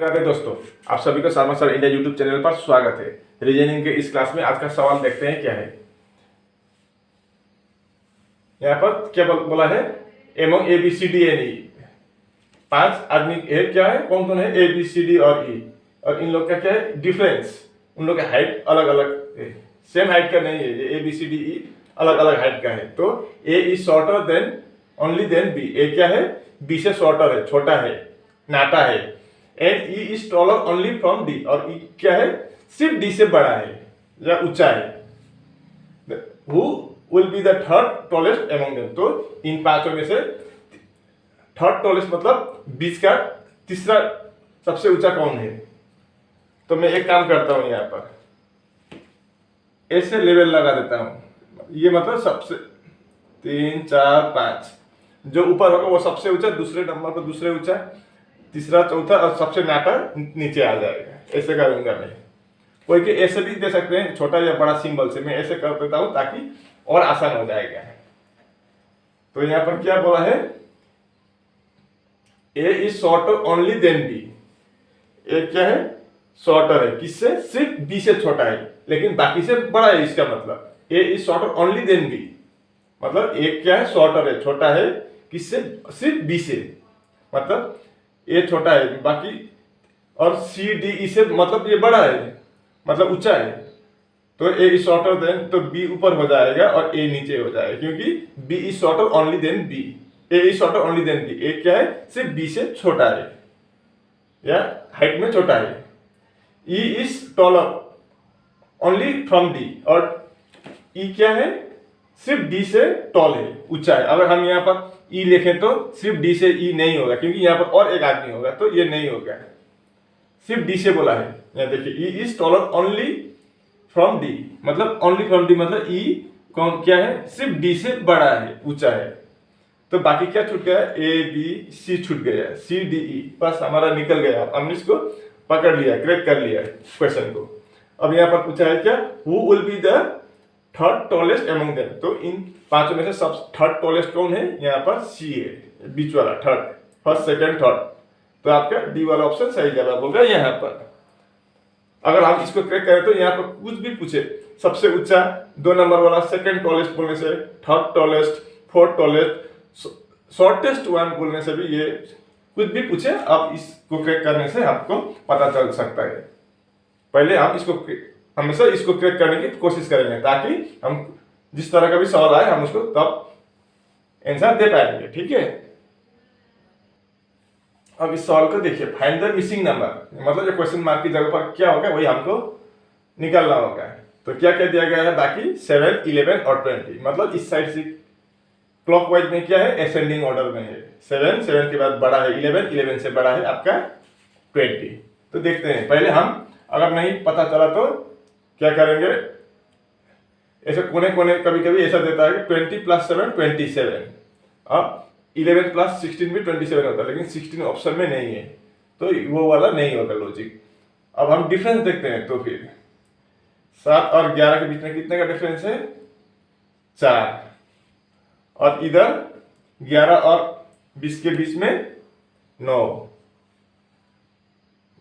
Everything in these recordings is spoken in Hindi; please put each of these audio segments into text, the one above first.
नमस्कार दोस्तों, आप सभी का Sharma sir India YouTube channel पर स्वागत है। रीजनिंग के इस क्लास में आज का सवाल देखते हैं क्या है। यहाँ पर क्या बोला है, among A B C D N E, 5 आदमी है, क्या है, कौन कौन है, ए बी सी डी और ई, और इन लोग का क्या है डिफरेंस, उन लोग का हाइट अलग अलग है, सेम हाइट का नहीं है, ए बी सी डी ई अलग अलग हाइट का है। तो A is shorter than only than B, A क्या है, बी से शॉर्टर है, छोटा है, नाटा है। And E is taller only from D, और ई क्या है, सिर्फ डी से बड़ा है या ऊंचा है। Who will be the third tallest among them, तो इन पांचों में से थर्ड टॉलेस्ट मतलब बीच का तीसरा सबसे ऊंचा कौन है। तो मैं एक काम करता हूं, यहाँ पर ऐसे लेवल लगा देता हूं, ये मतलब सबसे 3 4 5, जो ऊपर होगा वो सबसे ऊंचा, दूसरे नंबर पर दूसरे ऊंचा, तीसरा चौथा और सबसे नाटा नीचे आ जाएगा। ऐसे करूंगा मैं, कोई के ऐसे भी दे सकते हैं, छोटा या बड़ा सिंबल से, मैं ऐसे कर देता हूं ताकि और आसान हो जाएगा। तो यहाँ पर क्या बोला है, A is shorter only than B, A क्या है, शॉर्टर है, किससे, सिर्फ बी से छोटा है लेकिन बाकी से बड़ा है। इसका मतलब A is shorter only than B, मतलब ए क्या है, शॉर्टर है, छोटा है, किससे, सिर्फ बी से, मतलब ए छोटा है बाकी, और सी डी ई से मतलब ये बड़ा है, मतलब ऊंचा है। तो ए इज शॉर्टर देन, तो बी ऊपर हो जाएगा और ए नीचे हो जाएगा, क्योंकि B is shorter only than B, A is shorter only than B, A क्या है, सिर्फ बी से छोटा है या हाइट में छोटा है। E is taller only from D, और ई क्या है, सिर्फ डी से टॉल है, ऊंचा है। अगर हम यहाँ पर ई लिखें तो सिर्फ डी से ई नहीं होगा, क्योंकि यहाँ पर और एक आदमी होगा, तो ये नहीं होगा, सिर्फ डी से बोला है। यहाँ देखिए, E is taller only from D, मतलब ओनली फ्रॉम डी मतलब ई कौन क्या है, सिर्फ डी से बड़ा है, ऊंचा है। तो बाकी क्या छूट गया, ए बी सी छूट गया, सी डी ई बस हमारा निकल गया, हमने इसको पकड़ लिया, क्रैक कर लिया क्वेश्चन को। अब यहाँ पर पूछा है क्या, who will be the third tallest among them, तो इन पांचों में से सब थर्ड टॉलेस्ट कौन है, यहाँ पर सी है, बीच वाला थर्ड, फर्स्ट सेकंड थर्ड। तो आपका डी वाला ऑप्शन सही जवाब होगा यहाँ पर। अगर हम इसको क्रैक करें तो यहाँ पर कुछ भी पूछे, सबसे ऊंचा, 2 नंबर वाला, सेकंड टॉलेस्ट बोलने से, third tallest, fourth tallest, shortest one बोलने से भी, ये कुछ भी पूछे, आप इसको क्रैक करने से आपको पता चल सकता है। पहले हम इसको हमेशा इसको क्रैक करने की कोशिश करेंगे, ताकि हम जिस तरह का भी सवाल आए हम उसको तब आंसर दे पाएंगे, ठीक है। अब इस सवाल को देखिए, फाइंड द मिसिंग नंबर, मतलब जो क्वेश्चन मार्क की जगह पर क्या होगा वही हमको निकालना होगा। तो क्या क्या दिया गया है, बाकी 7, 11 और 20, मतलब इस साइड से क्लॉकवाइज में क्या है, असेंडिंग ऑर्डर में है। 7 के बाद बड़ा है 11 से बड़ा है आपका 20। तो देखते हैं, पहले हम, अगर नहीं पता चला तो क्या करेंगे, ऐसे कोने कोने कभी कभी ऐसा देता है कि 20 + 7 27, अब 11 + 16 भी 27 होता है, लेकिन 16 ऑप्शन में नहीं है, तो वो वाला नहीं होगा लॉजिक। अब हम डिफरेंस देखते हैं, तो फिर 7 और 11 के बीच में कितने का डिफरेंस है, 4, और इधर 11 और 20 के बीच में 9,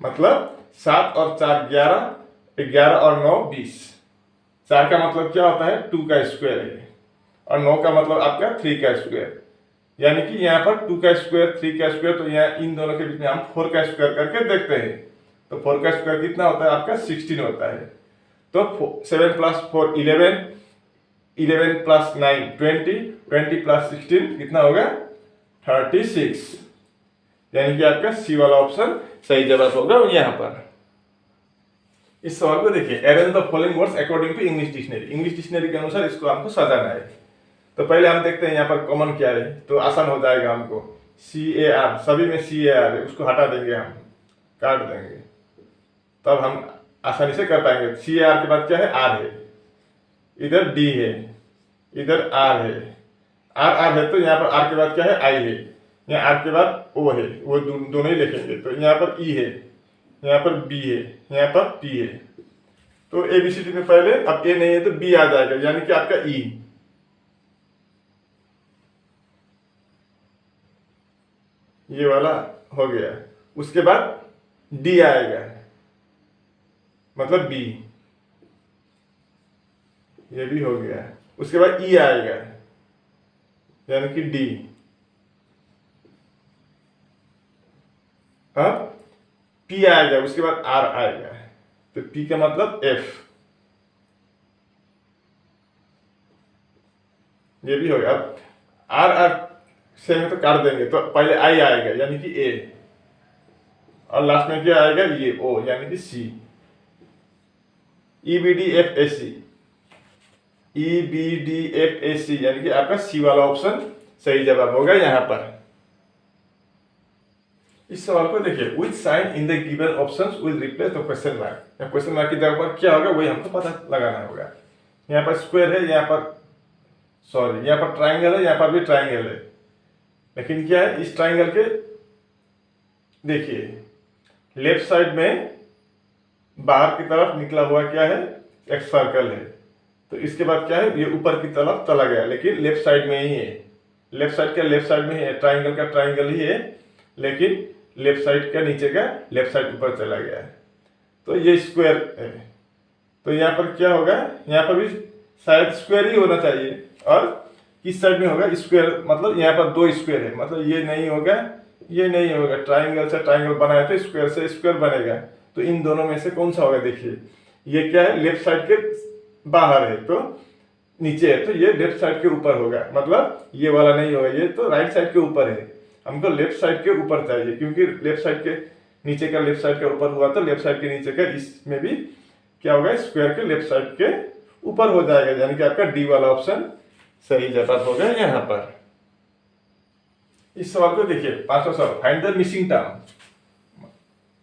मतलब 7 और 4 11, 11 और 9 20। 4 का मतलब क्या होता है, 2 का स्क्वायर है, और 9 का मतलब आपका 3 का स्क्वायर, यानी कि यहाँ पर 2 का स्क्वायर, 3 का स्क्वायर, तो यहाँ इन दोनों के बीच में हम 4 का स्क्वायर करके देखते हैं। तो 4 का स्क्वायर कितना होता है आपका, 16 होता है। तो 7 + 4 11, 11 + 9 20, 20 + 16 कितना होगा, 36, यानी कि आपका सी वाला ऑप्शन सही जवाब होगा यहाँ पर। इस सवाल को देखिए, arrange the following words according to English dictionary, English dictionary के अनुसार इसको हमको सजाना है। तो पहले हम देखते हैं यहाँ पर कॉमन क्या है, तो आसान हो जाएगा हमको। CAR, सभी में CAR है, उसको हटा देंगे, हम काट देंगे, तब हम आसानी से कर पाएंगे। CAR के बाद क्या है, R है, इधर D है, इधर R है, R है, तो यहाँ पर R के बाद क्या है, I है, यहाँ R के बाद O है, वो दोनों ही लिखेंगे। तो यहाँ पर E है, यहाँ पर B है, यहाँ पर P है। तो ABCD में पहले, अब A नहीं है तो B आ जाएगा, यानी कि आपका E, ये वाला हो गया। उसके बाद डी आएगा, मतलब बी, ये भी हो गया। उसके बाद ई आएगा यानी कि डी। अब पी आएगा, उसके बाद आर आएगा, तो पी का मतलब एफ, ये भी हो गया। अब आर आर से में तो काट देंगे, तो पहले आई आएगा यानी कि ए, और लास्ट में क्या आएगा, ये ओ यानी कि C. E B D F A C, E B D F A C यानी कि आपका सी वाला ऑप्शन सही जवाब होगा यहाँ पर। इस सवाल को देखिए, which sign in the given options will replace the question mark. या क्वेश्चन मार्क की जगह पर क्या होगा वही हमको पता लगाना होगा। यहाँ पर स्क्वायर है, यहाँ पर सॉरी यहाँ पर ट्राइंगल है, यहाँ पर भी ट्राइंगल है, लेकिन क्या है इस ट्राइंगल के देखिए लेफ्ट साइड में बाहर की तरफ निकला हुआ क्या है, एक सर्कल है। तो इसके बाद क्या है, ये ऊपर की तरफ चला गया, लेकिन लेफ्ट साइड में ही है, लेफ्ट साइड का लेफ्ट साइड में ही है, ट्राइंगल का ट्राइंगल ही है, लेकिन लेफ्ट साइड का नीचे का लेफ्ट साइड ऊपर चला गया है। तो ये स्क्वायर है, तो यहाँ पर क्या होगा, यहाँ पर भी शायद स्क्वायर ही होना चाहिए, और किस साइड में होगा स्क्वायर, मतलब यहाँ पर दो स्क्वायर है, मतलब ये नहीं होगा, ये नहीं होगा, ट्राइंगल से ट्राइंगल बनाया तो स्क्वायर से स्क्वायर बनेगा। तो इन दोनों में से कौन सा होगा, देखिए ये क्या है लेफ्ट साइड के बाहर है तो नीचे है, तो ये लेफ्ट साइड के ऊपर होगा, मतलब ये वाला नहीं होगा, ये तो राइट साइड के ऊपर है, हमको लेफ्ट साइड के ऊपर चाहिए, क्योंकि लेफ्ट साइड के नीचे का लेफ्ट साइड के ऊपर हुआ तो लेफ्ट साइड के नीचे का इसमें भी क्या होगा, स्क्वायर के लेफ्ट साइड के ऊपर हो जाएगा, यानी कि आपका डी वाला ऑप्शन सही जवाब होगा यहाँ पर। इस सवाल को देखिए, पांचवा सवाल, find the missing term.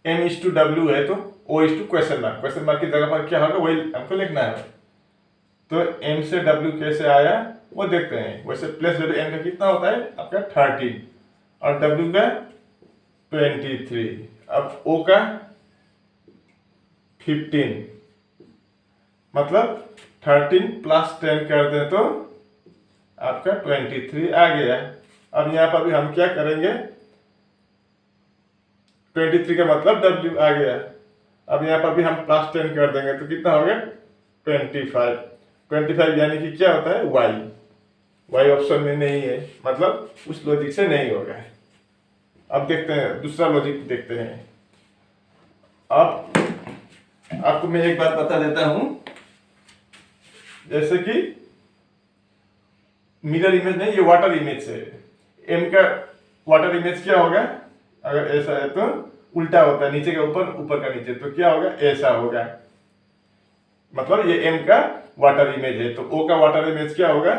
M/W है तो O question mark, question mark की जगह पर क्या होगा वही हमको लिखना है। तो M से W कैसे आया वो देखते हैं। वैसे प्लस वैल्यू M का कितना होता है आपका 13 और W का 23, अब O का 15, मतलब 13 प्लस 10 कर दें तो आपका 23 आ गया। अब यहाँ पर भी हम क्या करेंगे, 23 का मतलब W आ गया। अब यहाँ पर भी हम प्लस 10 कर देंगे तो कितना हो गया 25 यानी कि क्या होता है Y ऑप्शन में नहीं है, मतलब उस लॉजिक से नहीं होगा। अब देखते हैं दूसरा लॉजिक देखते हैं। अब आपको मैं एक बात बता देता हूं, जैसे कि मिरर इमेज नहीं, ये वाटर इमेज है। M का वाटर इमेज क्या होगा, अगर ऐसा है तो उल्टा होता है, नीचे का ऊपर, ऊपर का नीचे, तो क्या होगा ऐसा होगा, मतलब ये M का वाटर इमेज है। तो O का वाटर इमेज क्या होगा,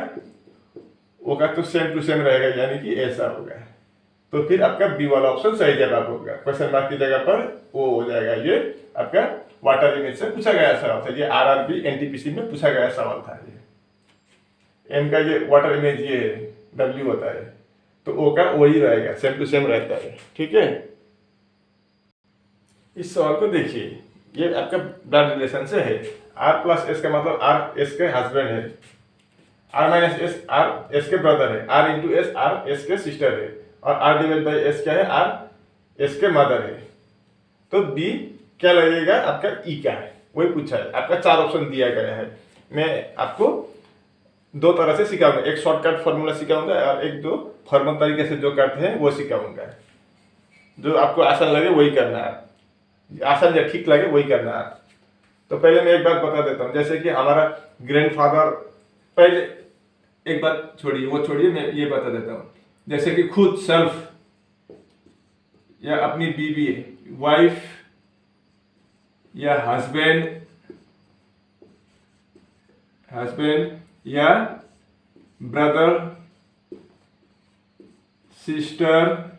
O का तो सेम टू सेम रहेगा, यानी कि ऐसा होगा। तो फिर आपका बी वाला ऑप्शन सही जवाब होगा, क्वेश्चन मार्क की जगह पर O हो जाएगा। ये आपका वाटर इमेज से पूछा गया सवाल था, ये RRB NTPC में पूछा गया सवाल था। ये M का ये वाटर इमेज ये W होता है, तो O का O ही रहेगा, सेम टू सेम रहता है, ठीक है। इस सवाल को देखिए, ये आपका ब्लड रिलेशन से है। R+S का मतलब R S के हस्बैंड है, R-S R S के ब्रदर है, R/S R S के सिस्टर है, और R/S क्या है, R S के मदर है। तो B क्या लगेगा आपका E का है, वही पूछा है। आपका 4 ऑप्शन दिया गया है। मैं आपको दो तरह से सिखाऊंगा, एक शॉर्टकट फॉर्मूला सिखाऊंगा और एक दो फॉर्मल तरीके से जो करते हैं वो सिखाऊंगा। जो आपको आसान लगे वही करना है, आसान या ठीक लगे वही करना है। तो पहले मैं एक बात बता देता हूँ, जैसे कि हमारा ग्रैंडफादर, पहले एक बात छोड़िए, वो छोड़िए, मैं ये बता देता हूँ। जैसे कि खुद सेल्फ या अपनी बीवी, वाइफ या हस्बैंड या ब्रदर, सिस्टर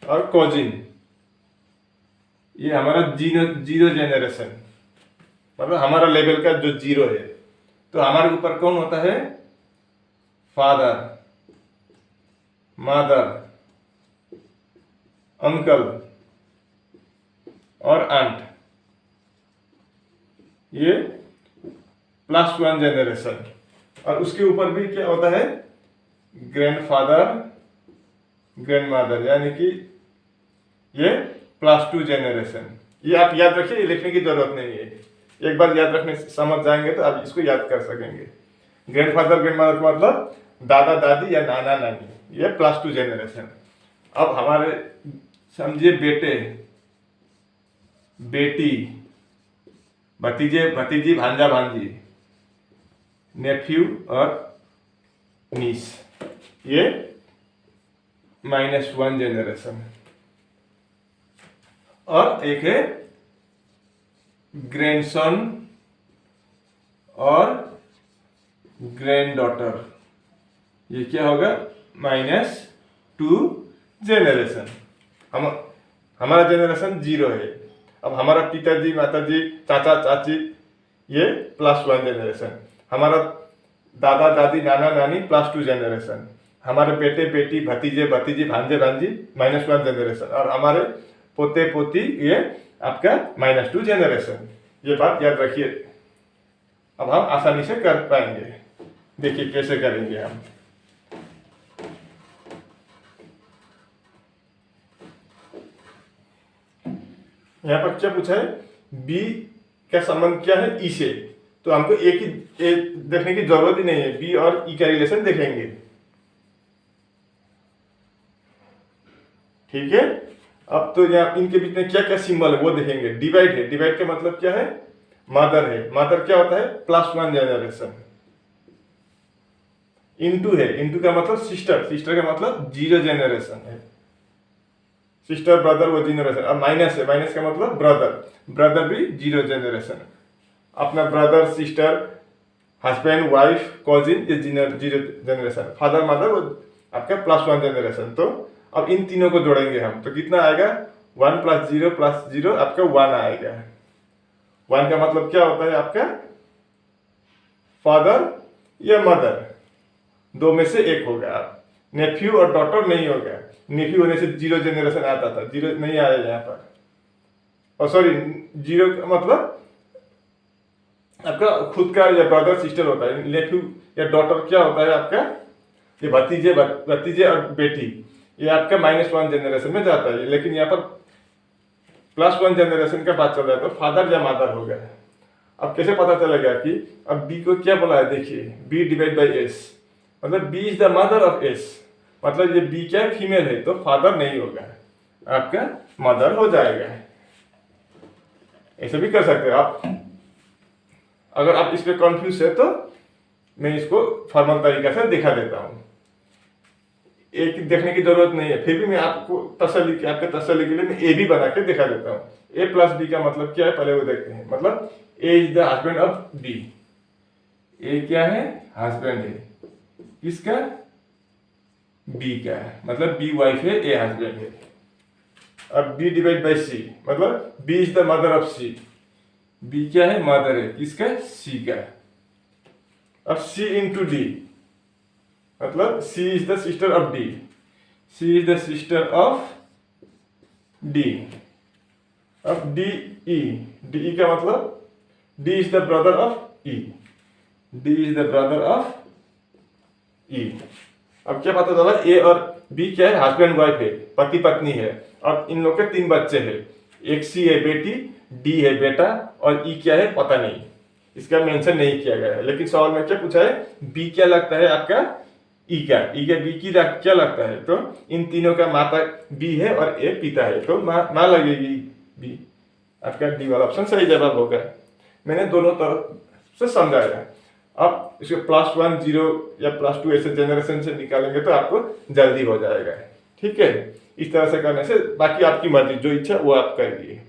और कॉजिन, ये हमारा जीरो जेनरेशन, मतलब हमारा लेवल का जो जीरो है। तो हमारे ऊपर कौन होता है, फादर, मदर, अंकल और आंट, ये +1 जेनरेशन। और उसके ऊपर भी क्या होता है, ग्रैंडफादर, ग्रैंडमदर, यानी कि ये +2 जेनरेशन। ये आप याद रखिए, ये लिखने की जरूरत नहीं है, एक बार याद रखने समझ जाएंगे तो आप इसको याद कर सकेंगे। ग्रैंडफादर ग्रैंडमदर का मतलब दादा दादी या नाना नानी, ये +2 जेनरेशन। अब हमारे समझिए बेटे बेटी, भतीजे भतीजी, भांजा भांजी, नेफ्यू और नीस, ये -1 जेनरेशन। और एक है ग्रैंडसन और ग्रैंडडॉटर, ये क्या होगा -2 जेनरेशन। हमारा जेनरेशन 0 है। अब हमारा पिताजी माताजी चाचा चाची, ये +1 जेनरेशन। हमारा दादा दादी नाना नानी +2 जेनरेशन। हमारे बेटे बेटी भतीजे भतीजी भांजे भांजी -1 जेनरेशन। और हमारे पोते पोती, ये आपका -2 जेनरेशन। ये बात याद रखिए। अब हम आसानी से कर पाएंगे। देखिए कैसे करेंगे हम। यहाँ पर क्या पूछा है, बी का संबंध क्या है ई से, तो हमको एक ही देखने की जरूरत ही नहीं है, बी और ई का रिलेशन देखेंगे। ठीक है, अब तो यहाँ इनके बीच में क्या क्या सिंबल है वो देखेंगे। डिवाइड है, डिवाइड का मतलब क्या है, मदर है, मदर क्या होता है +1 जेनरेशन। इनटू है, इनटू का मतलब सिस्टर, सिस्टर का मतलब 0 जेनरेशन है, सिस्टर ब्रदर वो जेनरेशन। अब माइनस है, माइनस का मतलब ब्रदर, ब्रदर भी 0 जेनरेशन। अपना ब्रदर सिस्टर हस्बैंड वाइफ कॉजिन, ये 0 जेनरेशन। फादर मदर वो आपका +1 जेनरेशन। तो अब इन तीनों को जोड़ेंगे हम, तो कितना आएगा 1 + 0 + 0 आपका 1 आएगा। 1 का मतलब क्या होता है आपका फादर या मदर, दो में से एक होगा। नेफ्यू और डॉटर नहीं होगा, नेफ्यू होने से 0 जेनरेशन आता था, 0 नहीं आया यहाँ पर। और सॉरी 0 का मतलब आपका खुद का या ब्रदर सिस्टर होता है। नेफ्यू या डॉटर क्या होता है आपका, ये भतीजे भतीजे और बेटी, ये आपका -1 जेनरेशन में जाता है। लेकिन यहाँ पर +1 जेनरेशन का बात चल रहा है, तो फादर या मदर हो गया। अब कैसे पता चलेगा कि अब बी को क्या बोला है, देखिए बी डिवाइड बाई एस, मतलब B is the mother of S, मतलब ये बी क्या फीमेल है, तो फादर नहीं होगा, आपका मदर हो जाएगा। ऐसे भी कर सकते हैं आप। अगर आप इस पे कंफ्यूज है तो मैं इसको फॉर्मल तरीका से दिखा देता हूँ, एक देखने की जरूरत नहीं है। फिर भी मैं आपको तसल्ली के, आपके तसल्ली के लिए मैं ए भी बना के दिखा देता हूँ। ए + बी का मतलब क्या है पहले वो देखते हैं। मतलब A is the husband of B, A क्या है हस्बैंड है किसका, बी का, मतलब बी वाइफ है, ए हस्बैंड है। अब बी डिवाइड बाई सी, मतलब B is the mother of C, B क्या है मदर है किसका, सी का। अब सी इंटू डी, मतलब C is the sister of D, C is the sister of D. अब डी ई, डी ई का मतलब D is the brother of E, D is the brother of E. अब क्या पता चला, ए और बी क्या है हस्बैंड वाइफ है, पति पत्नी है, और इन लोग के 3 बच्चे हैं। एक सी है बेटी, डी है बेटा, और ई क्या है पता नहीं, इसका मेंशन नहीं किया गया है। लेकिन सवाल में क्या पूछा है, बी क्या लगता है आपका ई का, ई का बी की क्या लगता है, तो इन तीनों का माता बी है और ए पिता है, तो माँ लगेगी बी। आपका डी वाला ऑप्शन सही जवाब होगा। मैंने दोनों तरफ से समझाया। अब इसको +1 0 या +2 ऐसे जेनरेशन से निकालेंगे तो आपको जल्दी हो जाएगा। ठीक है, इस तरह से करने से बाकी आपकी मर्जी, जो इच्छा वो आप करिए।